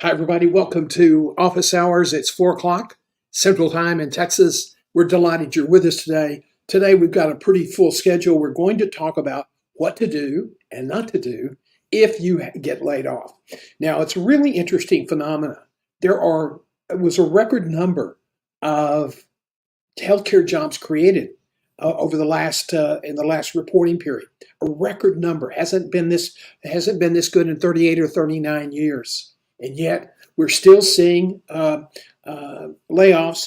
Hi, everybody. Welcome to Office Hours. It's 4 o'clock Central Time in Texas. We're delighted you're with us today. Today, we've got a pretty full schedule. We're going to talk about what to do and not to do if you get laid off. Now, it's a really interesting phenomenon. It was a record number of healthcare jobs created over the last in the last reporting period. A record number hasn't been this good in 38 or 39 years. And yet, we're still seeing layoffs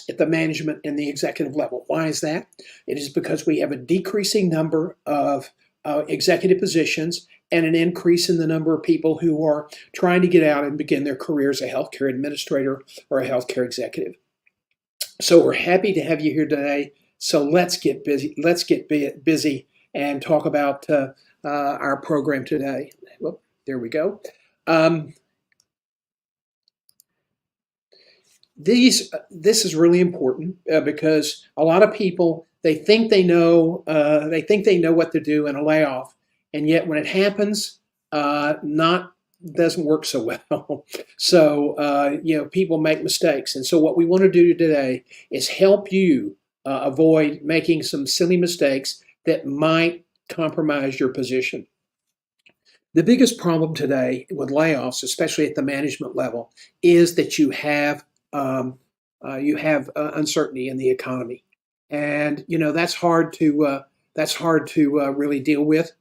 at the management and the executive level. Why is that? It is because we have a decreasing number of executive positions and an increase in the number of people who are trying to get out and begin their career as a healthcare administrator or a healthcare executive. So we're happy to have you here today. So let's get busy. Let's get busy and talk about our program today. Well, there we go. This is really important because a lot of people they think they know what to do in a layoff, and yet when it happens, not doesn't work so well. So people make mistakes, and so what we want to do today is help you avoid making some silly mistakes that might compromise your position. The biggest problem today with layoffs, especially at the management level, is that you have uncertainty in the economy, and that's hard to really deal with.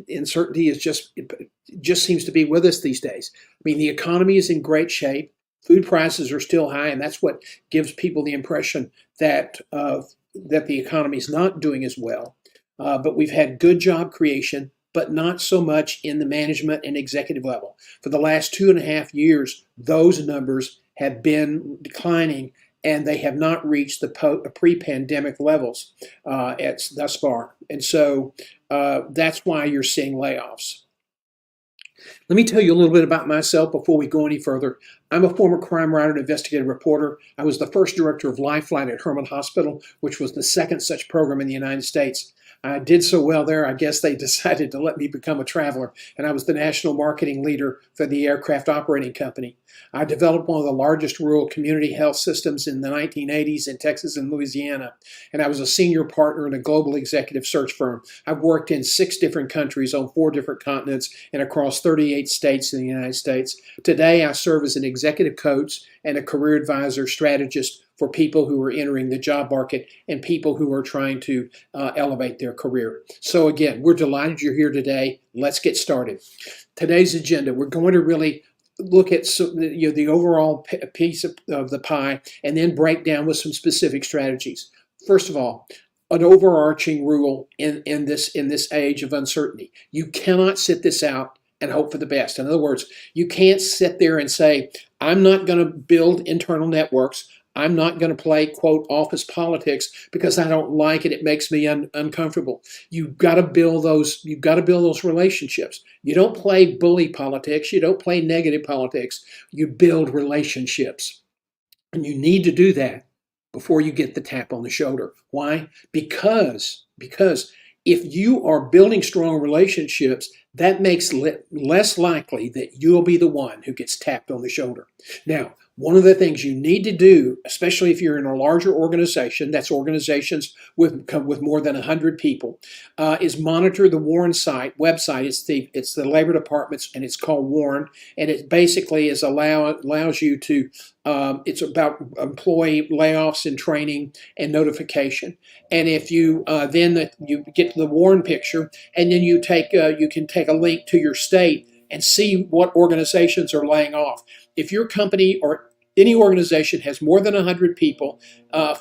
Uncertainty just seems to be with us these days. I mean, the economy is in great shape. Food prices are still high, and that's what gives people the impression that the economy is not doing as well. But we've had good job creation, but not so much in the management and executive level. For the last 2.5 years, those numbers have been declining, and they have not reached the pre-pandemic levels thus far. And so that's why you're seeing layoffs. Let me tell you a little bit about myself before we go any further. I'm a former crime writer and investigative reporter. I was the first director of Lifeline at Herman Hospital, which was the second such program in the United States. I did so well there, I guess they decided to let me become a traveler, and I was the national marketing leader for the aircraft operating company. I developed one of the largest rural community health systems in the 1980s in Texas and Louisiana, and I was a senior partner in a global executive search firm. I've worked in 6 different countries on 4 different continents and across 38 states in the United States. Today, I serve as an executive coach and a career advisor strategist for people who are entering the job market and people who are trying to elevate their career. So again, we're delighted you're here today. Let's get started. Today's agenda, we're going to really look at the overall piece of the pie and then break down with some specific strategies. First of all, an overarching rule in this age of uncertainty. You cannot sit this out and hope for the best. In other words, you can't sit there and say, I'm not going to build internal networks. I'm not going to play, quote, office politics because I don't like it. It makes me uncomfortable. You've got to build those relationships. You don't play bully politics. You don't play negative politics. You build relationships. And you need to do that before you get the tap on the shoulder. Why? Because if you are building strong relationships, that makes it less likely that you'll be the one who gets tapped on the shoulder. Now, one of the things you need to do, especially if you're in a larger organization, that's organizations with more than 100 people, is monitor the Warren website. It's the Labor Department's, and it's called Warren, and it basically allows you to. It's about employee layoffs and training and notification. And if you you get to the Warren picture, and then you can take a link to your state and see what organizations are laying off. If your company or any organization has more than 100 people,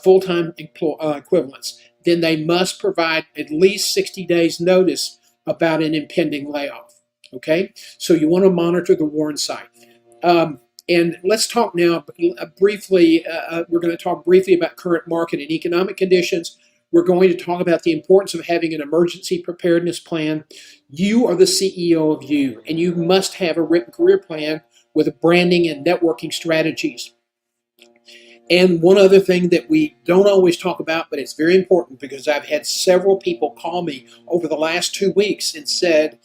full-time equivalents, then they must provide at least 60 days notice about an impending layoff. Okay, so you want to monitor the Warren site. And let's talk now briefly. We're going to talk briefly about current market and economic conditions. We're going to talk about the importance of having an emergency preparedness plan. You are the CEO of you, and you must have a written career plan with branding and networking strategies. And one other thing that we don't always talk about, but it's very important because I've had several people call me over the last 2 weeks and said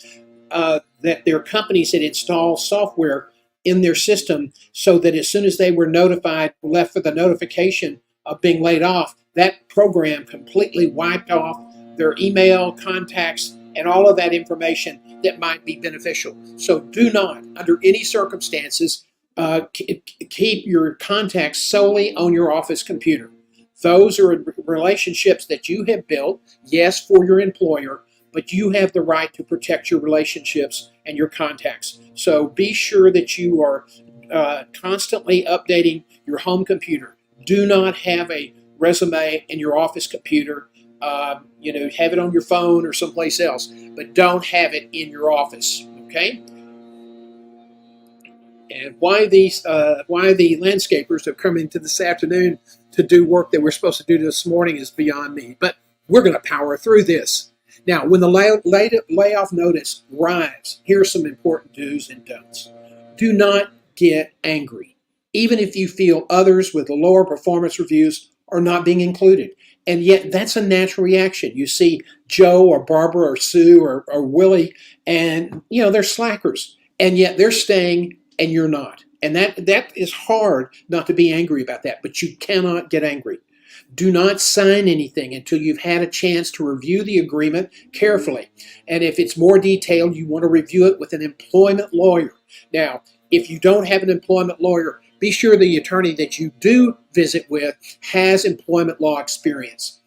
that their companies had installed software in their system so that as soon as they were notified, left for the notification of being laid off, that program completely wiped off their email, contacts, and all of that information that might be beneficial. So do not, under any circumstances, keep your contacts solely on your office computer. Those are relationships that you have built, yes, for your employer, but you have the right to protect your relationships and your contacts. So be sure that you are constantly updating your home computer. Do not have a resume in your office computer. Have it on your phone or someplace else, but don't have it in your office. Okay. And why the landscapers have come into this afternoon to do work that we're supposed to do this morning is beyond me. But we're going to power through this. Now, when the layoff notice arrives, here are some important do's and don'ts. Do not get angry, even if you feel others with lower performance reviews are not being included. And yet that's a natural reaction. You see Joe or Barbara or Sue or Willie, and they're slackers, and yet they're staying and you're not. And that is hard not to be angry about that, but you cannot get angry. Do not sign anything until you've had a chance to review the agreement carefully. And if it's more detailed, you want to review it with an employment lawyer. Now, if you don't have an employment lawyer, be sure the attorney that you do visit with has employment law experience.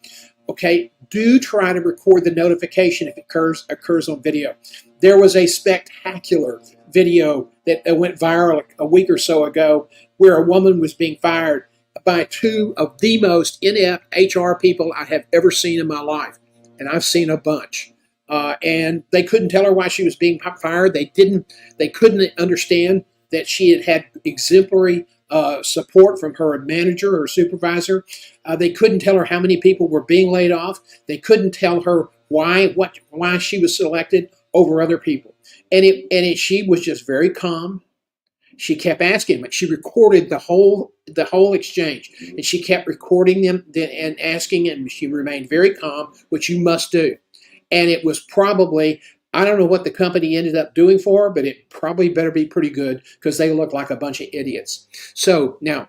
Okay, do try to record the notification if it occurs on video. There was a spectacular video that went viral a week or so ago where a woman was being fired by two of the most inept HR people I have ever seen in my life. And I've seen a bunch. And they couldn't tell her why she was being fired. They couldn't understand that she had exemplary support from her manager or supervisor. They couldn't tell her how many people were being laid off. They couldn't tell her why she was selected over other people. And she was just very calm. She kept asking him. She recorded the whole exchange, and she kept recording them and asking, and she remained very calm, which you must do. And it was probably, I don't know what the company ended up doing for her, but it probably better be pretty good because they look like a bunch of idiots. So now,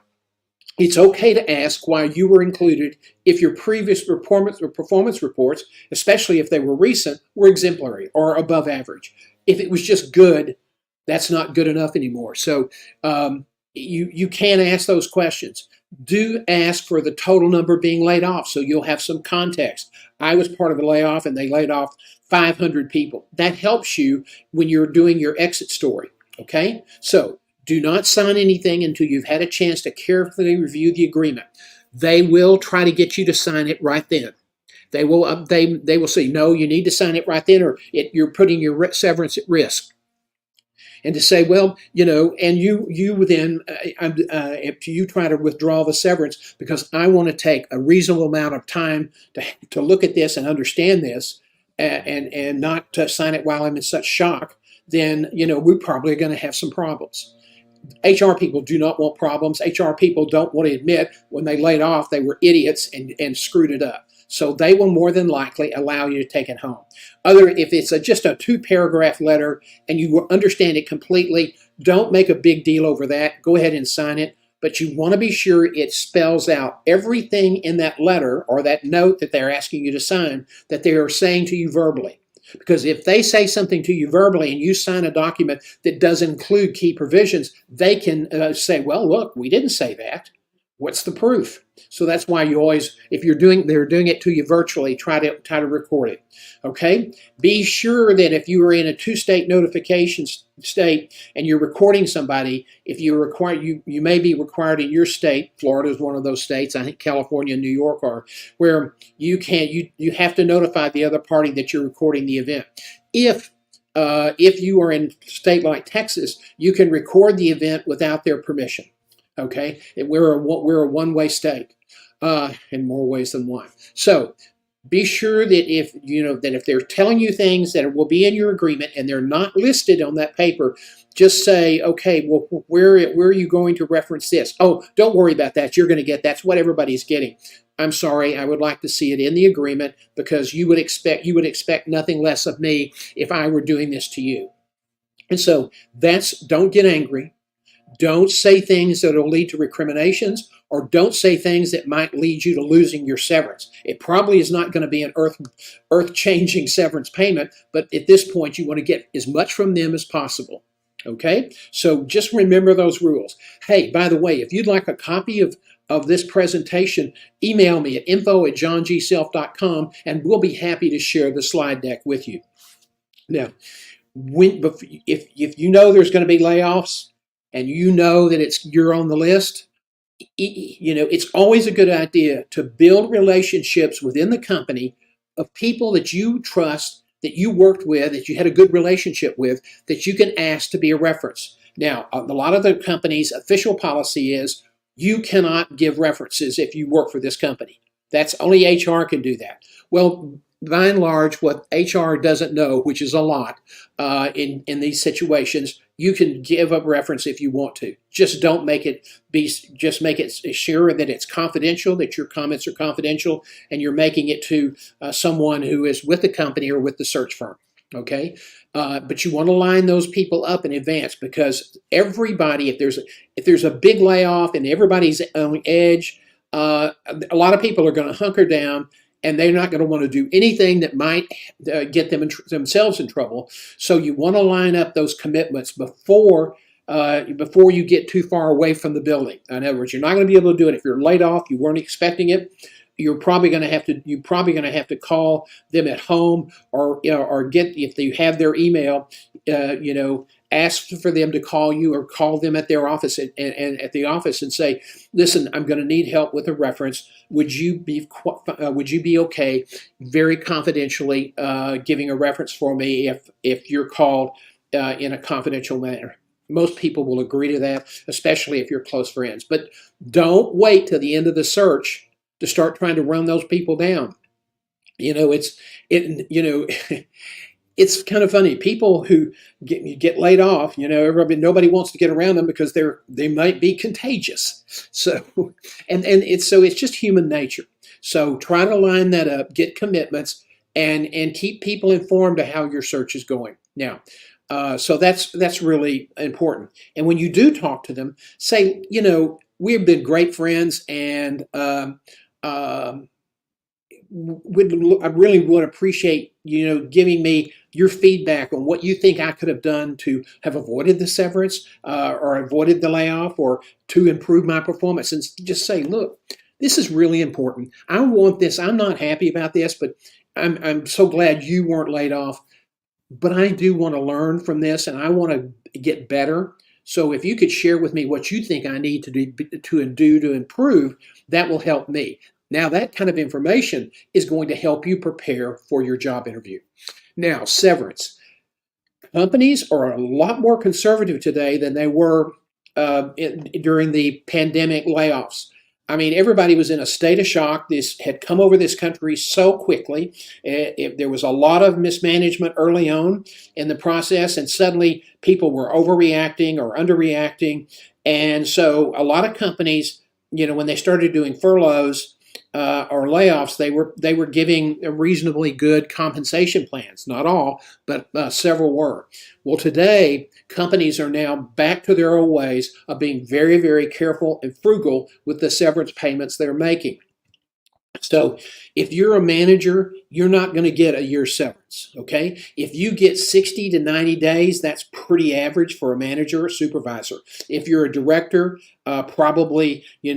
it's okay to ask why you were included if your previous performance reports, especially if they were recent, were exemplary or above average. If it was just good, that's not good enough anymore. So you can ask those questions. Do ask for the total number being laid off so you'll have some context. I was part of the layoff and they laid off 500 people. That helps you when you're doing your exit story, okay? So do not sign anything until you've had a chance to carefully review the agreement. They will try to get you to sign it right then. They will say, no, you need to sign it right then or you're putting your severance at risk. And to say, well, and you then, if you try to withdraw the severance because I want to take a reasonable amount of time to look at this and understand this and not to sign it while I'm in such shock, then, we're probably going to have some problems. HR people do not want problems. HR people don't want to admit when they laid off they were idiots and screwed it up. So they will more than likely allow you to take it home. If it's just a 2-paragraph letter and you understand it completely, don't make a big deal over that. Go ahead and sign it. But you want to be sure it spells out everything in that letter or that note that they're asking you to sign that they are saying to you verbally. Because if they say something to you verbally and you sign a document that does include key provisions, they can say, well, look, we didn't say that. What's the proof? So that's why you always, if they're doing it to you virtually, try to record it. Okay? Be sure that if you are in a 2-state notification state and you're recording somebody, if you're required, you may be required in your state. Florida is one of those states. I think California and New York are, where you have to notify the other party that you're recording the event. If you are in a state like Texas, you can record the event without their permission. Okay, we're a one-way state in more ways than one. So be sure that if they're telling you things that will be in your agreement and they're not listed on that paper, just say, okay, well, where are you going to reference this? Oh, don't worry about that. You're going to get that's what everybody's getting. I'm sorry, I would like to see it in the agreement because you would expect nothing less of me if I were doing this to you. And so don't get angry. Don't say things that will lead to recriminations, or don't say things that might lead you to losing your severance. It probably is not going to be an earth-changing severance payment, but at this point, you want to get as much from them as possible. Okay? So just remember those rules. Hey, by the way, if you'd like a copy of this presentation, email me at info@johngself.com, and we'll be happy to share the slide deck with you. Now, if you know there's going to be layoffs and you know that you're on the list, it's always a good idea to build relationships within the company of people that you trust, that you worked with, that you had a good relationship with, that you can ask to be a reference. Now, a lot of the companies' official policy is you cannot give references if you work for this company. That's only HR can do that. Well, by and large, what HR doesn't know, which is a lot in these situations, you can give a reference if you want to. Just don't make it just make it sure that it's confidential, that your comments are confidential, and you're making it to someone who is with the company or with the search firm. Okay, but you want to line those people up in advance, because everybody, if there's a big layoff and everybody's on edge, a lot of people are going to hunker down, and they're not going to want to do anything that might get themselves in trouble. So you want to line up those commitments before you get too far away from the building. In other words, you're not going to be able to do it if you're laid off. You weren't expecting it. You're probably going to have to call them at home, or get, if you have their email, ask for them to call you, or call them at their office and at the office and say, listen, I'm going to need help with a reference. Would you be okay, very confidentially, giving a reference for me if you're called in a confidential manner? Most people will agree to that, especially if you're close friends. But don't wait till the end of the search to start trying to run those people down. It's kind of funny. People who get laid off, nobody wants to get around them because they might be contagious. So, it's just human nature. So try to line that up, get commitments, and keep people informed of how your search is going. Now, so that's really important. And when you do talk to them, say, we've been great friends, and I really would appreciate giving me your feedback on what you think I could have done to have avoided the severance, or avoided the layoff, or to improve my performance. And just say, look, this is really important. I want this. I'm not happy about this, but I'm so glad you weren't laid off. But I do want to learn from this, and I want to get better. So if you could share with me what you think I need to do to improve, that will help me. Now, that kind of information is going to help you prepare for your job interview. Now, severance. Companies are a lot more conservative today than they were during the pandemic layoffs. I mean, everybody was in a state of shock. This had come over this country so quickly. There was a lot of mismanagement early on in the process, and suddenly people were overreacting or underreacting. And so a lot of companies, when they started doing furloughs or layoffs, they were giving reasonably good compensation plans. Not all, but several were. Well, today, companies are now back to their old ways of being very, very careful and frugal with the severance payments they're making. So if you're a manager, you're not going to get a year's severance, okay? If you get 60 to 90 days, that's pretty average for a manager or supervisor. If you're a director, probably, you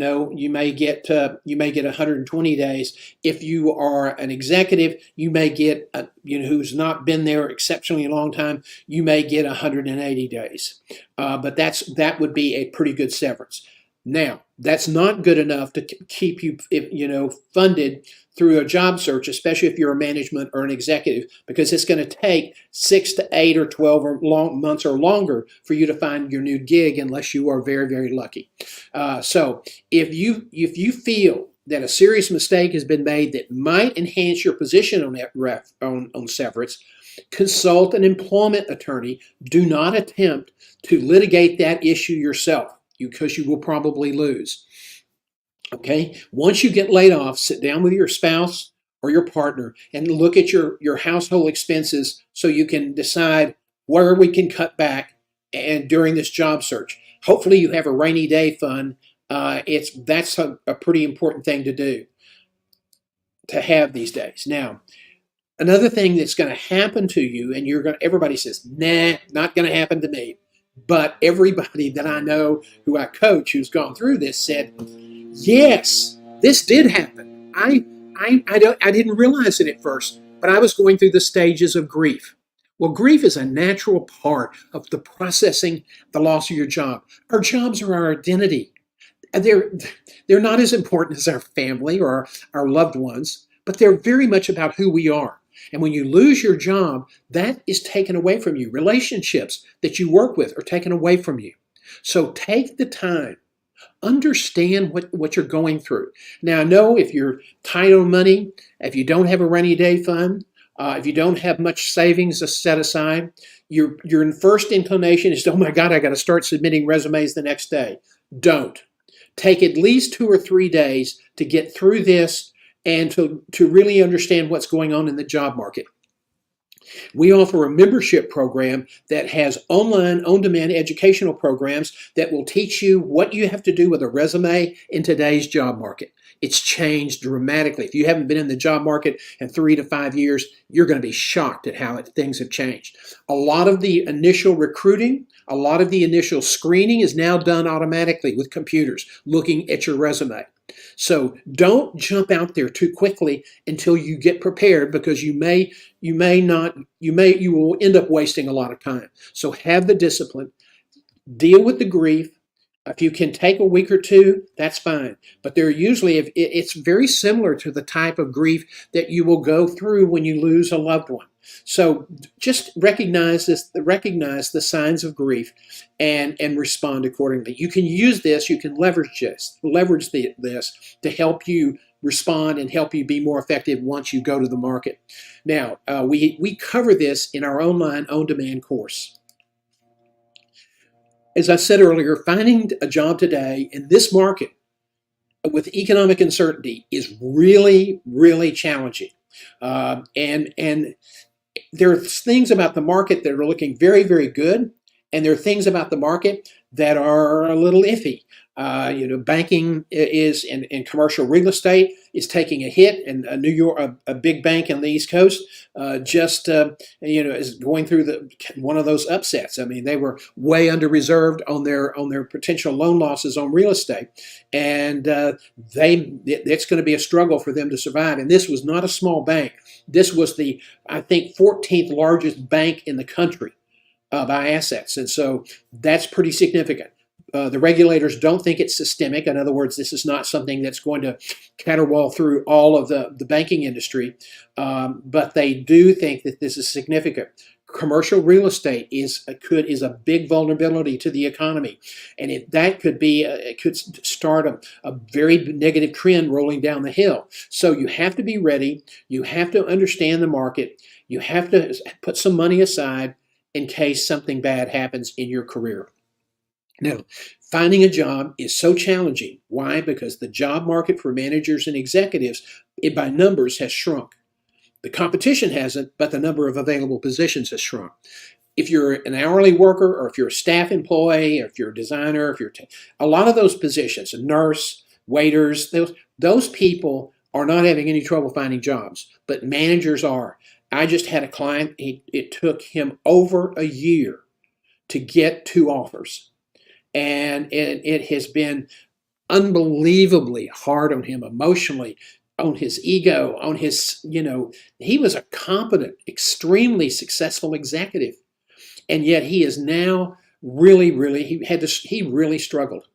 may get 120 days. If you are an executive, you may get, who's not been there exceptionally long time, you may get 180 days. But that would be a pretty good severance. Now, that's not good enough to keep you, funded through a job search, especially if you're a management or an executive, because it's going to take 6 to 8 or 12 months or longer for you to find your new gig, unless you are very, very lucky. So if you feel that a serious mistake has been made that might enhance your position on severance, consult an employment attorney. Do not attempt to litigate that issue yourself, because you will probably lose. Okay? Once you get laid off, sit down with your spouse or your partner and look at your household expenses so you can decide where we can cut back and during this job search. Hopefully you have a rainy day fund. That's a pretty important thing to have these days. Now, another thing that's going to happen to you, and everybody says, nah, not going to happen to me. But everybody that I know who I coach who's gone through this said, yes, this did happen. I didn't realize it at first, but I was going through the stages of grief. Well, grief is a natural part of the processing the loss of your job. Our jobs are our identity. They're not as important as our family or our loved ones, but they're very much about who we are. And when you lose your job, that is taken away from you. Relationships that you work with are taken away from you. So take the time. Understand what you're going through. Now, I know if you're tight on money, if you don't have a rainy day fund, if you don't have much savings set aside, your first inclination is, oh my God, I got to start submitting resumes the next day. Don't. Take at least 2 or 3 days to get through this and to really understand what's going on in the job market. We offer a membership program that has online, on-demand educational programs that will teach you what you have to do with a resume in today's job market. It's changed dramatically. If you haven't been in the job market in 3 to 5 years, you're going to be shocked at how things have changed. A lot of the initial recruiting, a lot of the initial screening is now done automatically with computers looking at your resume. So don't jump out there too quickly until you get prepared, because you will end up wasting a lot of time. So have the discipline, deal with the grief. If you can take a week or two, that's fine. But they're usually, it's very similar to the type of grief that you will go through when you lose a loved one. So just recognize the signs of grief and respond accordingly. You can use this, you can leverage this to help you respond and help you be more effective once you go to the market. Now, we cover this in our online on-demand course. As I said earlier, finding a job today in this market with economic uncertainty is really, really challenging. And there are things about the market that are looking very, very good, and there are things about the market that are a little iffy. Banking is and commercial real estate is taking a hit, and New York, a big bank on the East Coast, is going through one of those upsets. I mean, they were way under reserved on their potential loan losses on real estate, and it's going to be a struggle for them to survive. And this was not a small bank. This was the, I think, 14th largest bank in the country by assets, and so that's pretty significant. The regulators don't think it's systemic. In other words, this is not something that's going to caterwaul through all of the banking industry, but they do think that this is significant. Commercial real estate is a big vulnerability to the economy, and it could start a very negative trend rolling down the hill. So you have to be ready. You have to understand the market. You have to put some money aside in case something bad happens in your career. Now, finding a job is so challenging. Why? Because the job market for managers and executives, by numbers, has shrunk. The competition hasn't, but the number of available positions has shrunk. If you're an hourly worker, or if you're a staff employee, or if you're a designer, a lot of those positions, a nurse, waiters, those people are not having any trouble finding jobs, but managers are. I just had a client, it took him over a year to get 2 offers. And it has been unbelievably hard on him emotionally, on his ego, on his, he was a competent, extremely successful executive. And yet he is now really, he really struggled.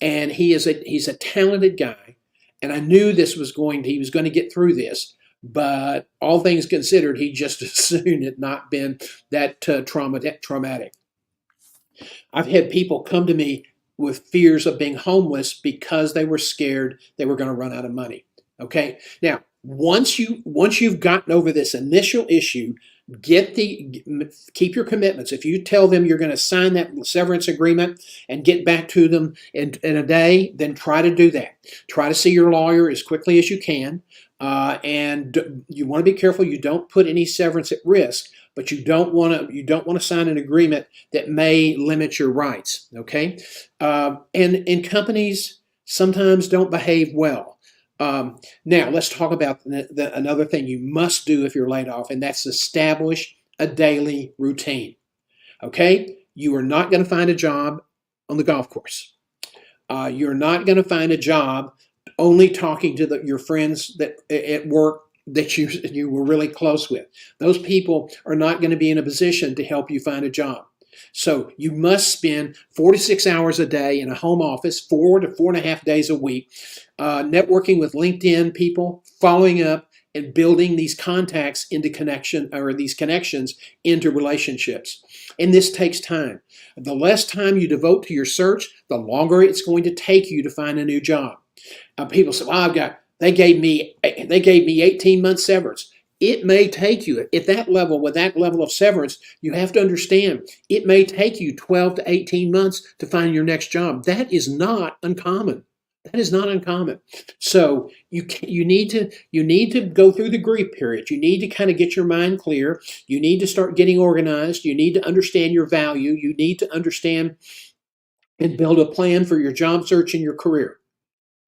And he's a talented guy. And I knew he was going to get through this. But all things considered, he just as soon had not been that traumatic. I've had people come to me with fears of being homeless because they were scared they were going to run out of money. Okay. Now, once you've gotten over this initial issue, keep your commitments. If you tell them you're going to sign that severance agreement and get back to them in a day, then try to do that. Try to see your lawyer as quickly as you can. And you want to be careful you don't put any severance at risk. but you don't want to sign an agreement that may limit your rights. Okay, and companies sometimes don't behave well. Now let's talk about another thing you must do if you're laid off, and that's establish a daily routine. Okay, you are not going to find a job on the golf course. You're not going to find a job only talking to your friends that at work that you were really close with. Those people are not going to be in a position to help you find a job. So you must spend 4 to 6 hours a day in a home office, 4 to 4.5 days a week, networking with LinkedIn people, following up, and building these contacts into connection, or these connections into relationships. And this takes time. The less time you devote to your search, the longer it's going to take you to find a new job. People say, "Well, they gave me 18 months severance." It may take you at that level, with that level of severance, you have to understand it may take you 12 to 18 months to find your next job. That is not uncommon. That is not uncommon. So you need to go through the grief period. You need to kind of get your mind clear. You need to start getting organized. You need to understand your value. You need to understand and build a plan for your job search and your career.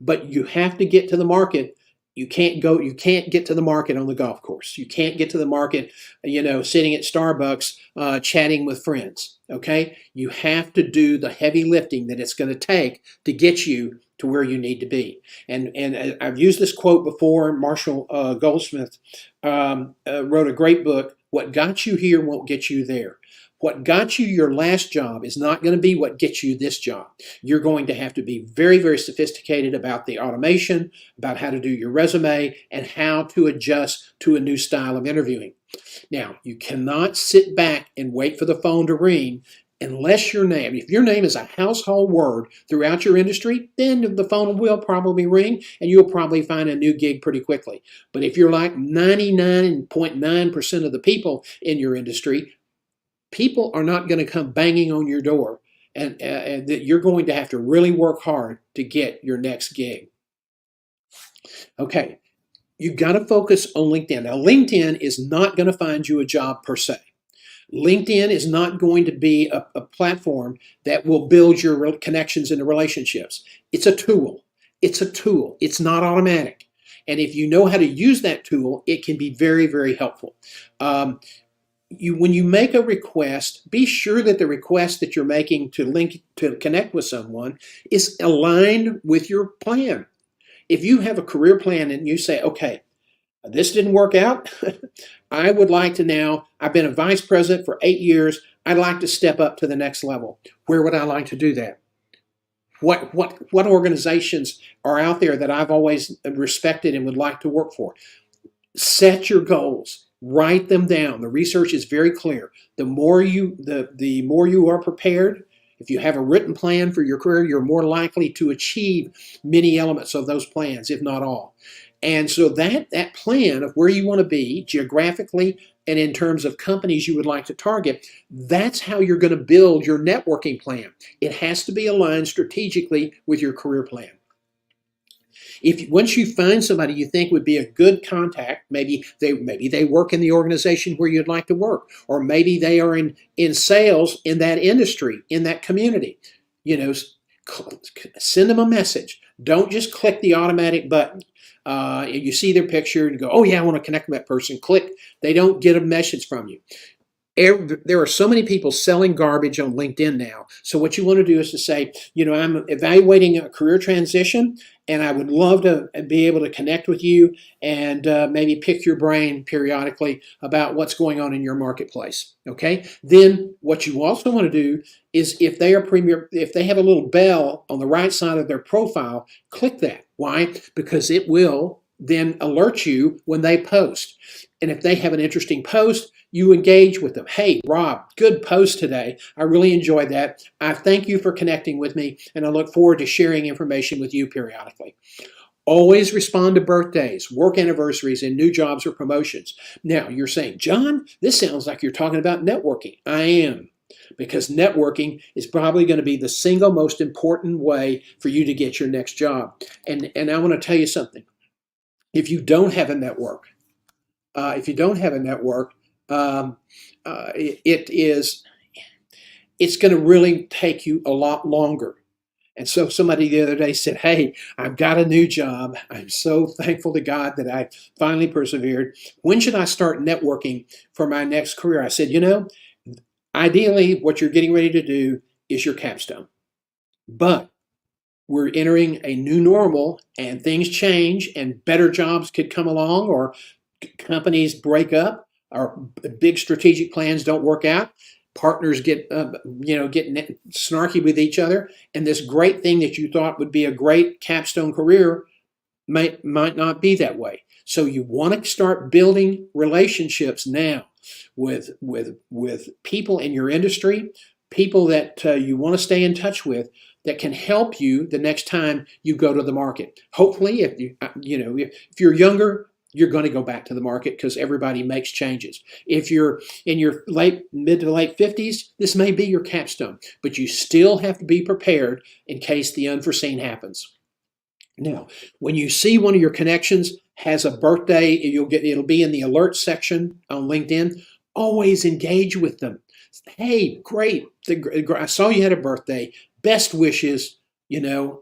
But you have to get to the market. You can't get to the market on the golf course. You can't get to the market, sitting at Starbucks, chatting with friends. Okay? You have to do the heavy lifting that it's going to take to get you to where you need to be. And I've used this quote before. Marshall Goldsmith wrote a great book, "What got you here won't get you there." What got you your last job is not going to be what gets you this job. You're going to have to be very, very sophisticated about the automation, about how to do your resume, and how to adjust to a new style of interviewing. Now, you cannot sit back and wait for the phone to ring unless if your name is a household word throughout your industry, then the phone will probably ring and you'll probably find a new gig pretty quickly. But if you're like 99.9% of the people in your industry, people are not going to come banging on your door, and that you're going to have to really work hard to get your next gig. Okay, you've got to focus on LinkedIn. Now, LinkedIn is not going to find you a job per se. LinkedIn is not going to be a platform that will build your connections into relationships. It's a tool. It's a tool. It's not automatic. And if you know how to use that tool, it can be very, very helpful. When you make a request, be sure that the request that you're making to connect with someone is aligned with your plan. If you have a career plan and you say, "Okay, this didn't work out. I would like to now, I've been a vice president for 8 years. I'd like to step up to the next level. Where would I like to do that? What organizations are out there that I've always respected and would like to work for?" Set your goals. Write them down. The research is very clear. The more you are prepared, if you have a written plan for your career, you're more likely to achieve many elements of those plans, if not all. And so that plan of where you want to be geographically and in terms of companies you would like to target, that's how you're going to build your networking plan. It has to be aligned strategically with your career plan. Once you find somebody you think would be a good contact, maybe they work in the organization where you'd like to work, or maybe they are in sales in that industry, in that community, send them a message. Don't just click the automatic button. You see their picture and go, "Oh yeah, I want to connect with that person." Click. They don't get a message from you. There are so many people selling garbage on LinkedIn now. So what you want to do is to say, "I'm evaluating a career transition, and I would love to be able to connect with you and maybe pick your brain periodically about what's going on in your marketplace." Okay. Then what you also want to do is, if they have a little bell on the right side of their profile, click that. Why? Because it will then alert you when they post. And if they have an interesting post, you engage with them. "Hey, Rob, good post today. I really enjoyed that. I thank you for connecting with me, and I look forward to sharing information with you periodically." Always respond to birthdays, work anniversaries, and new jobs or promotions. Now, you're saying, "John, this sounds like you're talking about networking." I am, because networking is probably going to be the single most important way for you to get your next job. And I want to tell you something. If you don't have a network, um, it's going to really take you a lot longer. And so somebody the other day said, "Hey, I've got a new job. I'm so thankful to God that I finally persevered. When should I start networking for my next career?" I said, ideally, what you're getting ready to do is your capstone. But we're entering a new normal and things change and better jobs could come along, or companies break up, or big strategic plans don't work out. Partners get snarky with each other, and this great thing that you thought would be a great capstone career might not be that way. So you want to start building relationships now with people in your industry, people that you want to stay in touch with, that can help you the next time you go to the market. Hopefully, if you're younger, you're going to go back to the market because everybody makes changes. If you're in your mid to late 50s, this may be your capstone, but you still have to be prepared in case the unforeseen happens. Now, when you see one of your connections has a birthday, it'll be in the alert section on LinkedIn. Always engage with them. Hey, great! I saw you had a birthday. Best wishes,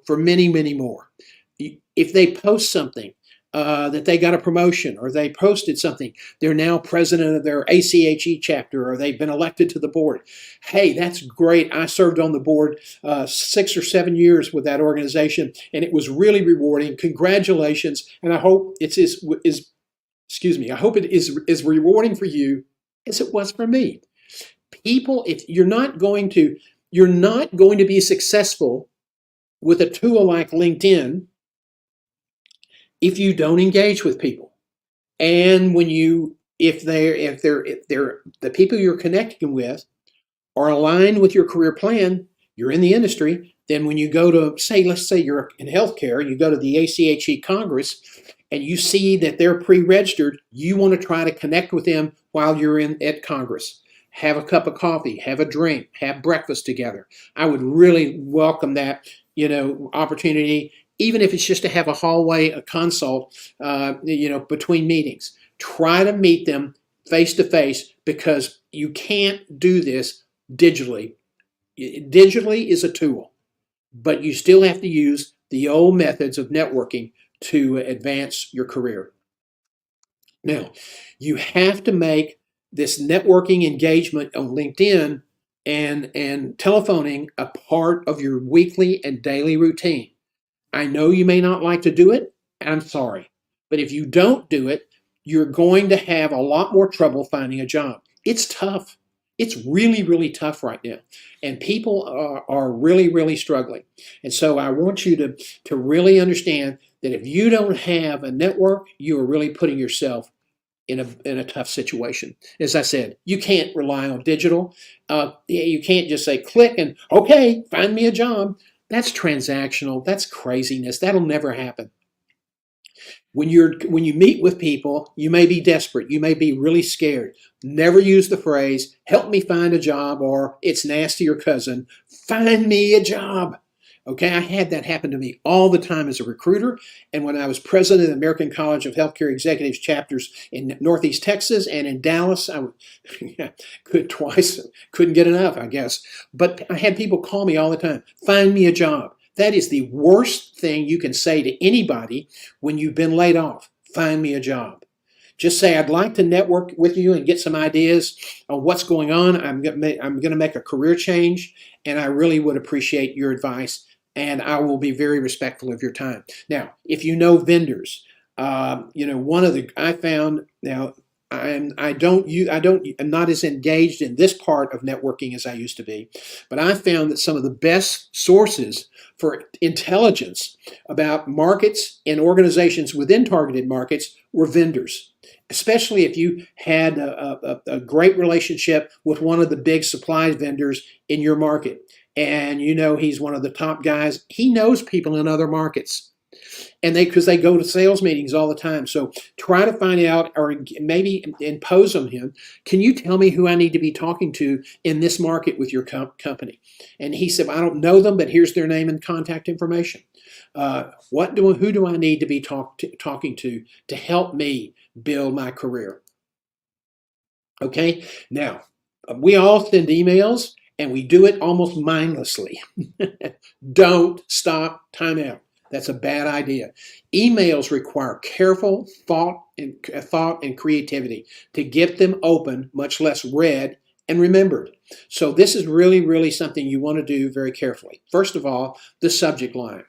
for many, many more. If they post something that they got a promotion, or they posted something, they're now president of their ACHE chapter, or they've been elected to the board. Hey, that's great. I served on the board 6 or 7 years with that organization, and it was really rewarding. Congratulations, and I hope it is as rewarding for you as it was for me. People, if you're not going to be successful with a tool like LinkedIn if you don't engage with people. And if the people you're connecting with are aligned with your career plan, you're in the industry, then when you go to, let's say you're in healthcare, you go to the ACHE Congress, and you see that they're pre-registered, you want to try to connect with them while you're at Congress. Have a cup of coffee, have a drink, have breakfast together. I would really welcome that, opportunity, even if it's just to have a consult, between meetings. Try to meet them face to face, because you can't do this digitally. Digitally is a tool, but you still have to use the old methods of networking to advance your career. Now, you have to make this networking engagement on LinkedIn and telephoning a part of your weekly and daily routine. I know you may not like to do it. I'm sorry. But if you don't do it, you're going to have a lot more trouble finding a job. It's tough. It's really, really tough right now. And people are really, really struggling. And so I want you to really understand that if you don't have a network, you are really putting yourself in a tough situation. As I said, you can't rely on digital. You can't just say click and, okay, find me a job. That's transactional. That's craziness. That'll never happen. When you meet with people, you may be desperate. You may be really scared. Never use the phrase, help me find a job, or it's nasty your cousin. Find me a job. Okay, I had that happen to me all the time as a recruiter. And when I was president of the American College of Healthcare Executives chapters in Northeast Texas and in Dallas, I couldn't get enough, I guess. But I had people call me all the time, find me a job. That is the worst thing you can say to anybody when you've been laid off. Find me a job. Just say, I'd like to network with you and get some ideas on what's going on. I'm going to make a career change, and I really would appreciate your advice, and I will be very respectful of your time. Now, if you know vendors, one of the I found now. I'm not as engaged in this part of networking as I used to be, but I found that some of the best sources for intelligence about markets and organizations within targeted markets were vendors, especially if you had a great relationship with one of the big supply vendors in your market, and he's one of the top guys. He knows people in other markets. And because they go to sales meetings all the time. So try to find out, or maybe impose on him, can you tell me who I need to be talking to in this market with your company? And he said, I don't know them, but here's their name and contact information. Who do I need to be talking to help me build my career? Okay, now we all send emails and we do it almost mindlessly. Don't stop timeout. That's a bad idea. Emails require careful thought and creativity to get them open, much less read and remembered. So this is really, really something you want to do very carefully. First of all, the subject line.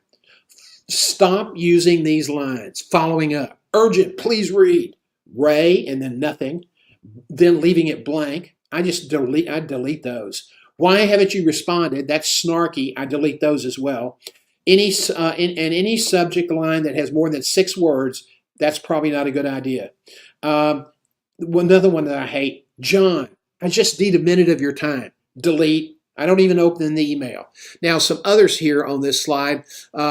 Stop using these lines. Following up. Urgent, please read. Ray, and then nothing. Then leaving it blank. I delete those. Why haven't you responded? That's snarky. I delete those as well. Any subject line that has more than 6 words, that's probably not a good idea. Another one that I hate, John, I just need a minute of your time. Delete. I don't even open the email. Now, some others here on this slide.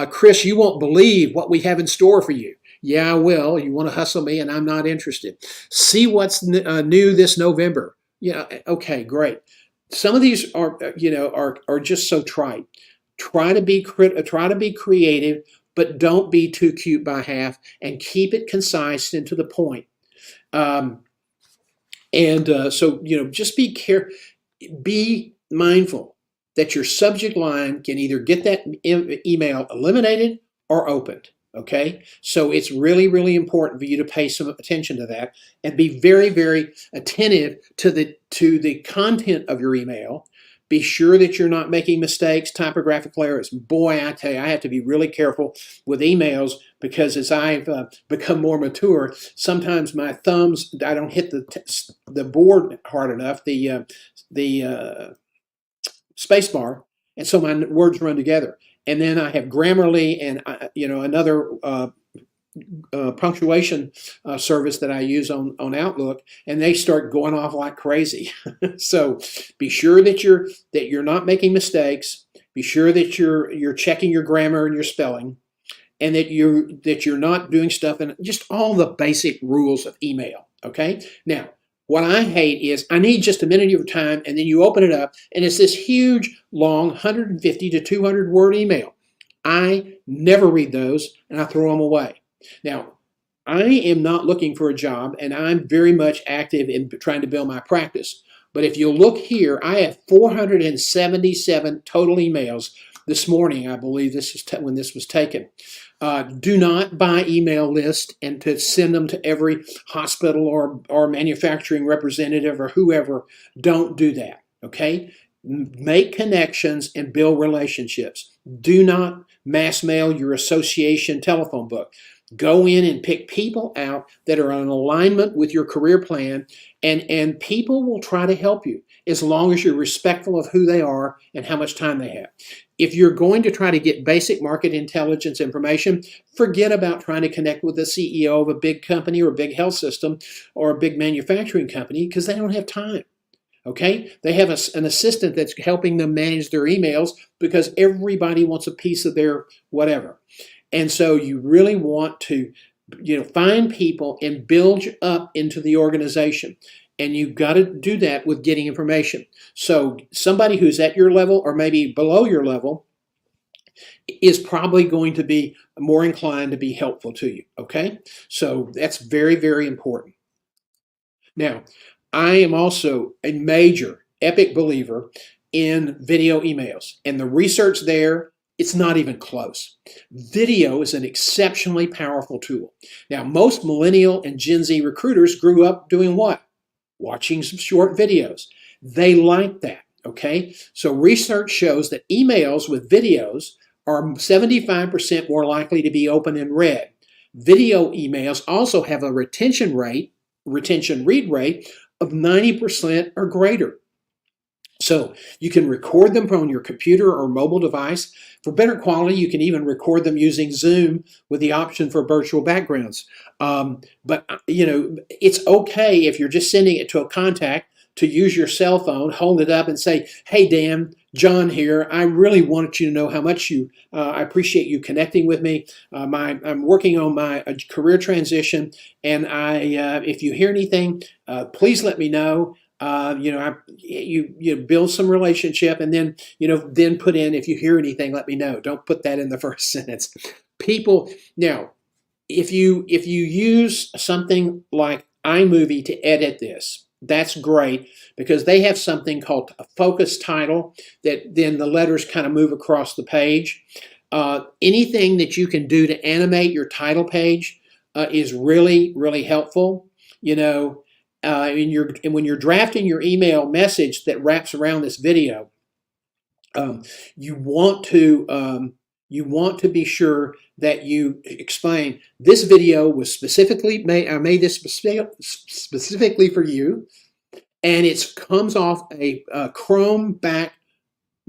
Chris, you won't believe what we have in store for you. Yeah, I will. You want to hustle me, and I'm not interested. See what's new this November. Yeah, okay, great. Some of these are just so trite. Try to be creative, but don't be too cute by half, and keep it concise and to the point. Just be mindful that your subject line can either get that email eliminated or opened. Okay, so it's really, really important for you to pay some attention to that and be very, very attentive to the content of your email. Be sure that you're not making mistakes, typographical errors. Boy, I tell you, I have to be really careful with emails because as I've become more mature, sometimes my thumbs, I don't hit the board hard enough, the space bar, and so my words run together. And then I have Grammarly and another punctuation service that I use on Outlook, and they start going off like crazy. So be sure that you're not making mistakes. Be sure that you're checking your grammar and your spelling, and that you're not doing stuff and just all the basic rules of email. Okay. Now, what I hate is I need just a minute of your time, and then you open it up, and it's this huge, long 150 to 200 word email. I never read those, and I throw them away. Now, I am not looking for a job, and I'm very much active in trying to build my practice. But if you look here, I have 477 total emails this morning. I believe this is when this was taken. Do not buy email lists and to send them to every hospital or manufacturing representative or whoever. Don't do that, okay? Make connections and build relationships. Do not mass mail your association telephone book. Go in and pick people out that are in alignment with your career plan, and people will try to help you as long as you're respectful of who they are and how much time they have. If you're going to try to get basic market intelligence information, forget about trying to connect with the CEO of a big company or a big health system or a big manufacturing company because they don't have time. Okay? They have an assistant that's helping them manage their emails because everybody wants a piece of their whatever. And so you really want to, find people and build up into the organization. And you've got to do that with getting information. So somebody who's at your level or maybe below your level is probably going to be more inclined to be helpful to you. Okay? So that's very, very important. Now, I am also a major, epic believer in video emails. And the research there, it's not even close. Video is an exceptionally powerful tool. Now, most millennial and Gen Z recruiters grew up doing what? Watching some short videos. They like that, okay? So research shows that emails with videos are 75% more likely to be open and read. Video emails also have a retention read rate of 90% or greater. So you can record them from your computer or mobile device. For better quality, you can even record them using Zoom with the option for virtual backgrounds. It's okay if you're just sending it to a contact to use your cell phone, hold it up and say, "Hey, Dan, John here. I really wanted you to know how much I appreciate you connecting with me. I'm working on my career transition, and if you hear anything, please let me know." You build some relationship, and then put in, "If you hear anything, let me know." Don't put that in the first sentence. People now, if you use something like iMovie to edit this, that's great because they have something called a focus title that then the letters kind of move across the page. Anything that you can do to animate your title page is really, really helpful. You know, when you're drafting your email message that wraps around this video, um, you want to be sure that you explain this video was specifically made. I made this specifically for you, and it comes off a Chrome back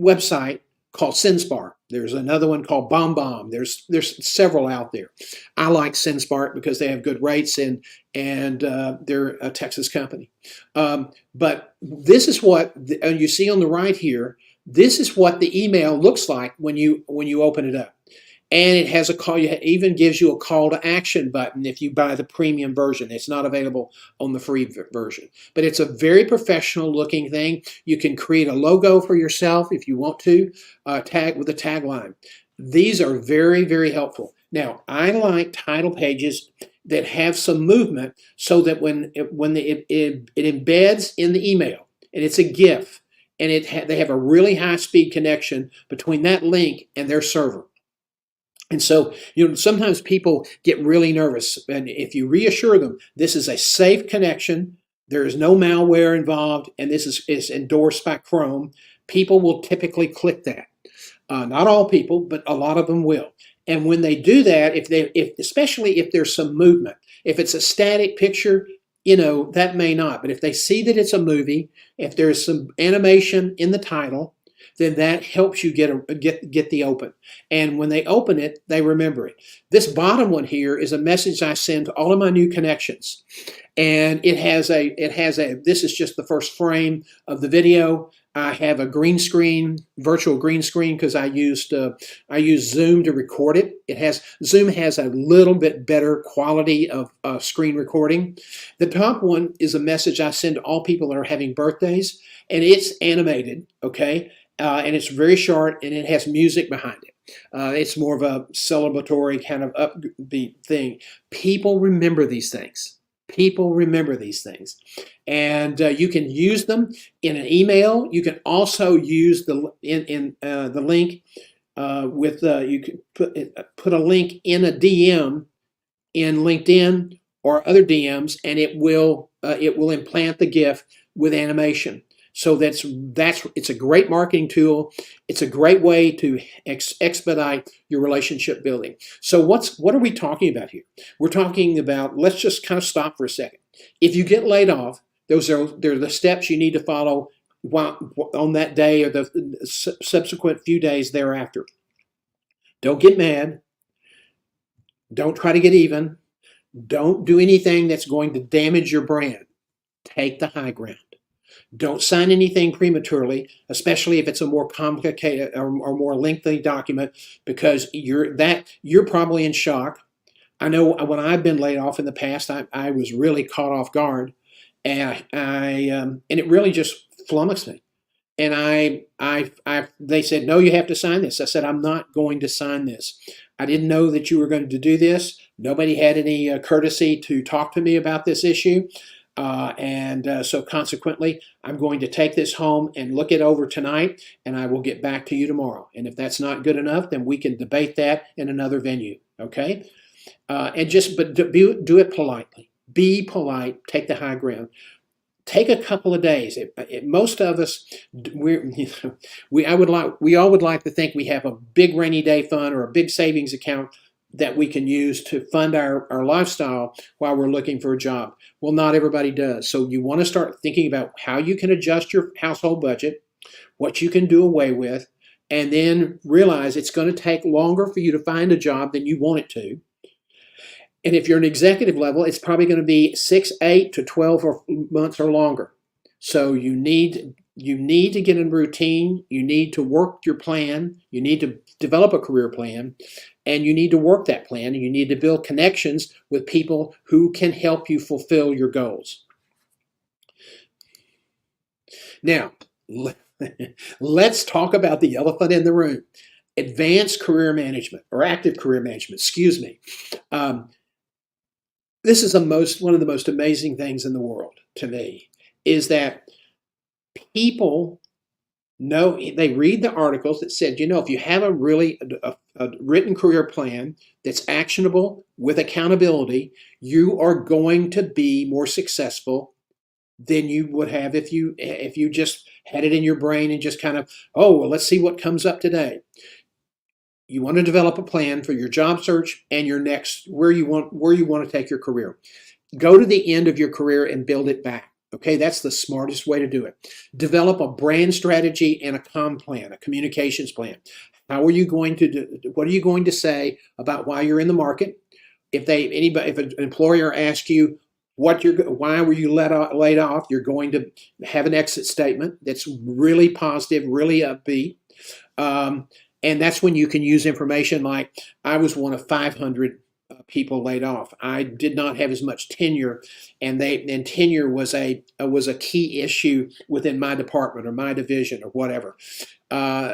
website called SendSpark. There's another one called BombBomb. There's several out there. I like SendSpark because they have good rates and they're a Texas company. But this is what you see on the right here. This is what the email looks like when you open it up. And it has a call. It even gives you a call to action button if you buy the premium version. It's not available on the free version, but it's a very professional looking thing. You can create a logo for yourself if you want to, tag with a tagline. These are very, very helpful. Now, I like title pages that have some movement so that when it embeds in the email and it's a GIF and they have a really high speed connection between that link and their server. And so, sometimes people get really nervous. And if you reassure them, this is a safe connection, there is no malware involved, and this is endorsed by Chrome, people will typically click that. Not all people, but a lot of them will. And when they do that, especially if there's some movement, if it's a static picture, that may not. But if they see that it's a movie, if there's some animation in the title, then that helps you get the open. And when they open it, they remember it. This bottom one here is a message I send to all of my new connections. And this is just the first frame of the video. I have a green screen, virtual green screen, because I used Zoom to record it. Zoom has a little bit better quality of screen recording. The top one is a message I send to all people that are having birthdays, and it's animated, okay? And it's very short, and it has music behind it. It's more of a celebratory kind of upbeat thing. People remember these things. People remember these things. And you can use them in an email. You can also use the link you can put a link in a DM in LinkedIn or other DMs, and it will implant the GIF with animation. So it's a great marketing tool. It's a great way to expedite your relationship building. So what are we talking about here? We're talking about, let's just kind of stop for a second. If you get laid off, they're the steps you need to follow on that day or the subsequent few days thereafter. Don't get mad. Don't try to get even. Don't do anything that's going to damage your brand. Take the high ground. Don't sign anything prematurely, especially if it's a more complicated or more lengthy document, because you're probably in shock. I know when I've been laid off in the past, I was really caught off guard, and and it really just flummoxed me. And they said, no, you have to sign this. I said, I'm not going to sign this. I didn't know that you were going to do this. Nobody had any courtesy to talk to me about this issue. So consequently, I'm going to take this home and look it over tonight, and I will get back to you tomorrow. And if that's not good enough, then we can debate that in another venue, okay? But do it politely. Be polite. Take the high ground. Take a couple of days. Most of us, we all would like to think we have a big rainy day fund or a big savings account that we can use to fund our lifestyle while we're looking for a job. Well, not everybody does. So you want to start thinking about how you can adjust your household budget, what you can do away with, and then realize it's going to take longer for you to find a job than you want it to. And if you're an executive level, it's probably going to be 6, 8 to 12 months or longer. So you need to get in routine. You need to work your plan. You need to develop a career plan, and you need to work that plan. And you need to build connections with people who can help you fulfill your goals. Now, let's talk about the elephant in the room: advanced career management or active career management. Excuse me. This is one of the most amazing things in the world to me. is that people know, they read the articles that said, if you have a written career plan that's actionable with accountability, you are going to be more successful than you would have if you just had it in your brain and just kind of, oh, well, let's see what comes up today. You want to develop a plan for your job search and your next where you want to take your career. Go to the end of your career and build it back. Okay, that's the smartest way to do it. Develop a brand strategy and a plan, a communications plan. How are you going to do? What are you going to say about why you're in the market? If an employer asks you why were you laid off, you're going to have an exit statement that's really positive, really upbeat. And that's when you can use information like, I was one of 500 people laid off. I did not have as much tenure, and tenure was a key issue within my department or my division or whatever.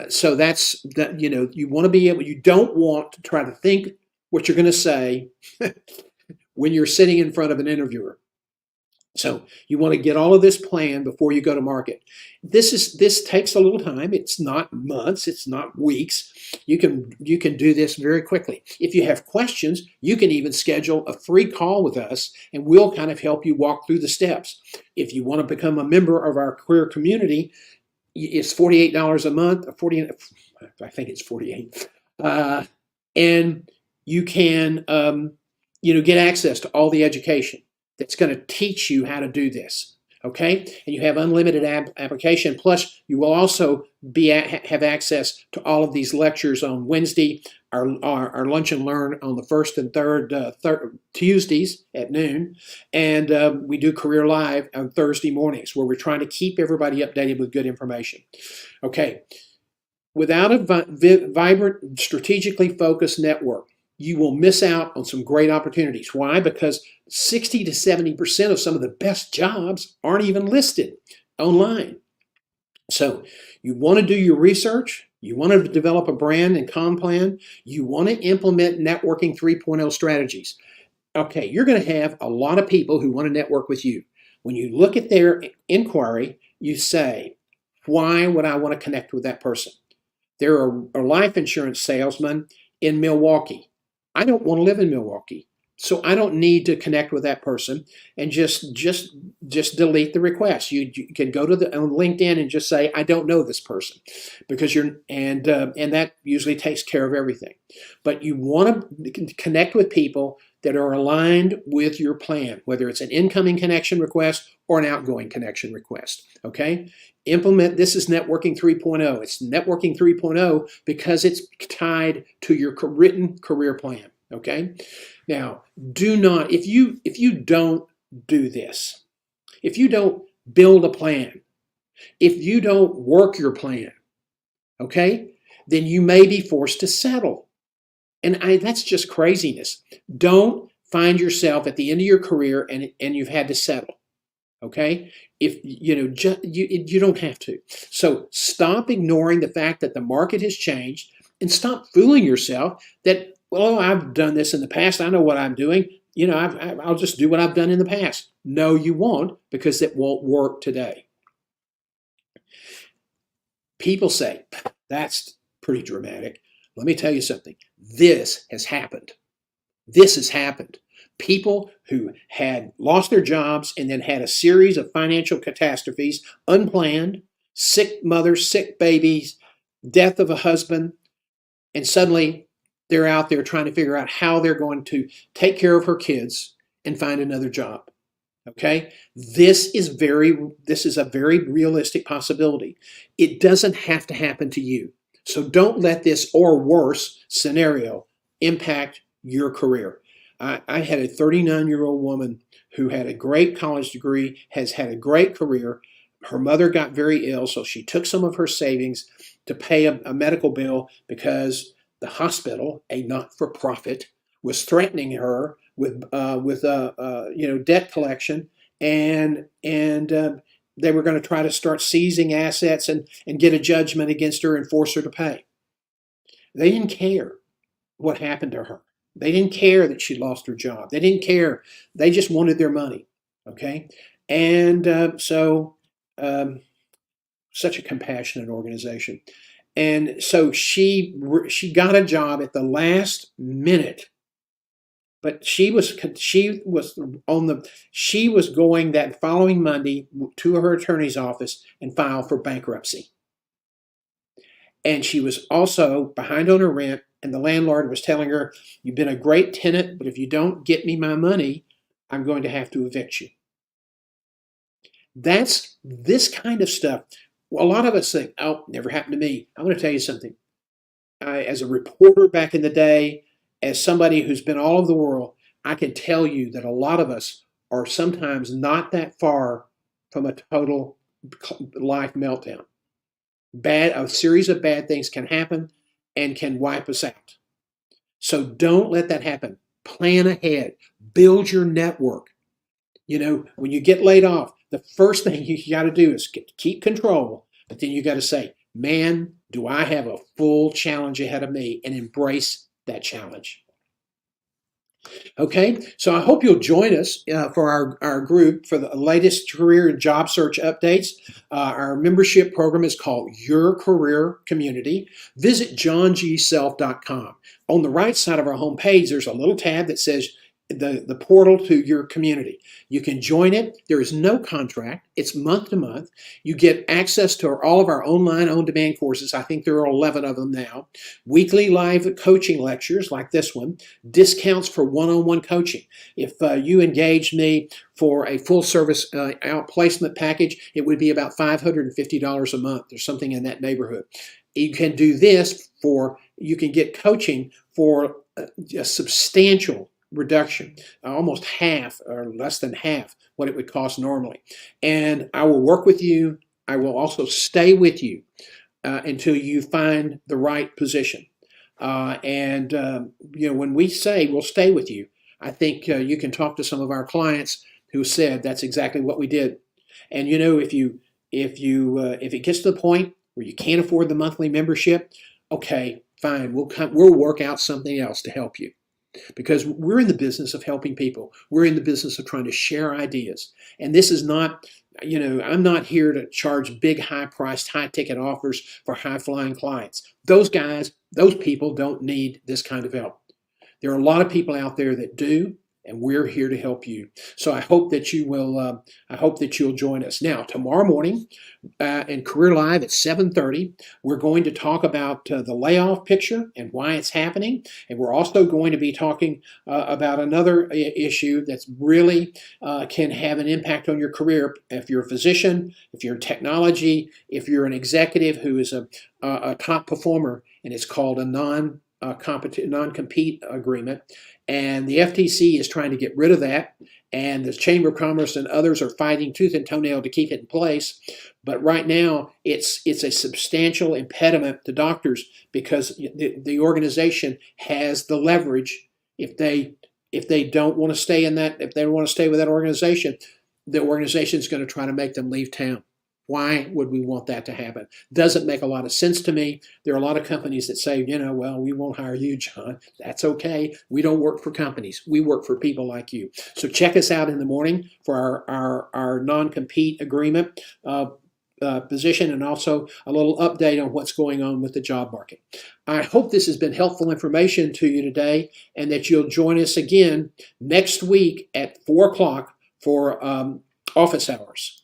So that's that. You want to be able. You don't want to try to think what you're going to say when you're sitting in front of an interviewer. So you want to get all of this planned before you go to market. This takes a little time. It's not months. It's not weeks. You can do this very quickly. If you have questions, you can even schedule a free call with us, and we'll kind of help you walk through the steps. If you want to become a member of our career community, it's $48 a month. I think it's 48, and you can get access to all the education that's going to teach you how to do this, okay? And you have unlimited application. Plus, you will also have access to all of these lectures on Wednesday, our lunch and learn on the first and third Tuesdays at noon, and we do Career Live on Thursday mornings, where we're trying to keep everybody updated with good information. Okay, without a vibrant, strategically focused network, you will miss out on some great opportunities. Why? Because 60 to 70% of some of the best jobs aren't even listed online. So you want to do your research. You want to develop a brand and plan. You want to implement networking 3.0 strategies. Okay, you're going to have a lot of people who want to network with you. When you look at their inquiry, you say, why would I want to connect with that person? They're a life insurance salesman in Milwaukee. I don't want to live in Milwaukee, so I don't need to connect with that person, and just delete the request. You can go to on LinkedIn and just say, I don't know this person, because and that usually takes care of everything. But you want to connect with people that are aligned with your plan, whether it's an incoming connection request or an outgoing connection request. Okay? Implement, this is networking 3.0. It's networking 3.0 because it's tied to your written career plan. Okay? Now, do not, if you don't do this, if you don't build a plan, if you don't work your plan, okay, then you may be forced to settle. And that's just craziness. Don't find yourself at the end of your career and you've had to settle. Okay? If you don't have to. So stop ignoring the fact that the market has changed, and stop fooling yourself that, well, I've done this in the past. I know what I'm doing. I'll just do what I've done in the past. No, you won't, because it won't work today. People say, that's pretty dramatic. Let me tell you something. This has happened. This has happened. People who had lost their jobs and then had a series of financial catastrophes, unplanned, sick mothers, sick babies, death of a husband, and suddenly they're out there trying to figure out how they're going to take care of her kids and find another job. Okay? This is a very realistic possibility. It doesn't have to happen to you. So don't let this or worse scenario impact your career. I had a 39-year-old woman who had a great college degree, has had a great career. Her mother got very ill, so she took some of her savings to pay a medical bill because the hospital, a not-for-profit, was threatening her with debt collection, and they were going to try to start seizing assets and get a judgment against her and force her to pay. They didn't care what happened to her. They didn't care that she lost her job. They didn't care. They just wanted their money. Okay? And such a compassionate organization. And so she got a job at the last minute, but she was going that following Monday to her attorney's office and file for bankruptcy. And she was also behind on her rent, and the landlord was telling her, "You've been a great tenant, but if you don't get me my money, I'm going to have to evict you." That's this kind of stuff. Well, a lot of us think, "Oh, never happened to me." I'm going to tell you something. As a reporter back in the day, as somebody who's been all over the world, I can tell you that a lot of us are sometimes not that far from a total life meltdown. A series of bad things can happen and can wipe us out. So don't let that happen. Plan ahead. Build your network. When you get laid off, the first thing you got to do is keep control, but then you got to say, "Man, do I have a full challenge ahead of me," and embrace that challenge. Okay, so I hope you'll join us for our group for the latest career and job search updates. Our membership program is called Your Career Community. Visit johngself.com. On the right side of our homepage, there's a little tab that says the portal to your community. You can join it. There is no contract. It's month to month. You get access to all of our online on-demand courses. I think there are 11 of them now. Weekly live coaching lectures like this one. Discounts for one-on-one coaching. If you engage me for a full service outplacement package, it would be about $550 a month or something in that neighborhood. You can do this you can get coaching for a substantial reduction, almost half or less than half what it would cost normally. And I will work with you. I will also stay with you until you find the right position. When we say we'll stay with you, I think you can talk to some of our clients who said that's exactly what we did. And if it gets to the point where you can't afford the monthly membership, okay, fine, we'll work out something else to help you. Because we're in the business of helping people. We're in the business of trying to share ideas. And this is not, I'm not here to charge big, high-priced, high-ticket offers for high-flying clients. Those people don't need this kind of help. There are a lot of people out there that do, and we're here to help you. So I hope that you will. I hope that you'll join us. Now, tomorrow morning, in Career Live at 7:30, we're going to talk about the layoff picture and why it's happening, and we're also going to be talking about another issue that's really can have an impact on your career. If you're a physician, if you're in technology, if you're an executive who is a top performer, and it's called a non-compete agreement, and the FTC is trying to get rid of that, and the Chamber of Commerce and others are fighting tooth and toenail to keep it in place. But right now, it's a substantial impediment to doctors because the organization has the leverage. If they don't want to stay in that, if they don't want to stay with that organization, the organization is going to try to make them leave town. Why would we want that to happen? Doesn't make a lot of sense to me. There are a lot of companies that say, well, we won't hire you, John. That's okay. We don't work for companies. We work for people like you. So check us out in the morning for our non-compete agreement position, and also a little update on what's going on with the job market. I hope this has been helpful information to you today, and that you'll join us again next week at 4 o'clock for office hours.